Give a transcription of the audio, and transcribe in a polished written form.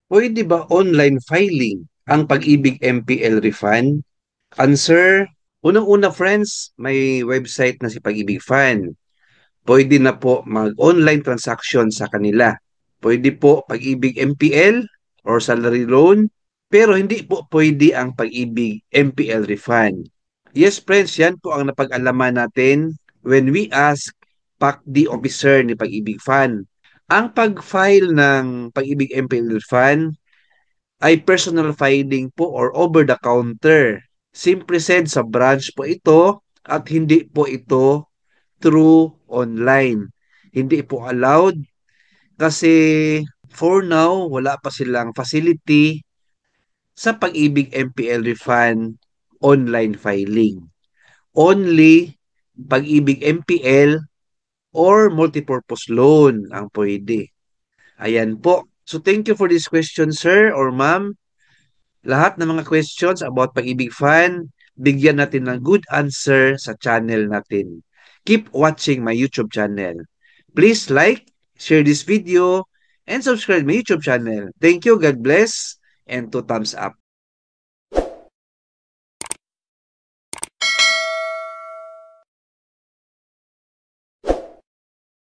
Pwede ba online filing ang Pag-ibig MPL refund? Answer, unang-una friends, may website na si Pag-ibig Fund. Pwede na po mag-online transaction sa kanila. Pwede po Pag-ibig MPL or salary loan, pero hindi po pwede ang Pag-ibig MPL refund. Yes friends, yan po ang napag-alaman natin when we ask PACD officer ni Pag-ibig Fund. Ang pag-file ng Pag-ibig MPL refund ay personal filing po or over the counter. Simple said, sa branch po ito at hindi po ito through online. Hindi po allowed kasi for now, wala pa silang facility sa Pag-ibig MPL refund online filing. Only Pag-ibig MPL or multipurpose loan ang pwede. Ayan po. So thank you for this question, sir or ma'am. Lahat ng mga questions about Pag-ibig Fan, bigyan natin ng good answer sa channel natin. Keep watching my YouTube channel. Please like, share this video, and subscribe my YouTube channel. Thank you, God bless, and 2 thumbs up.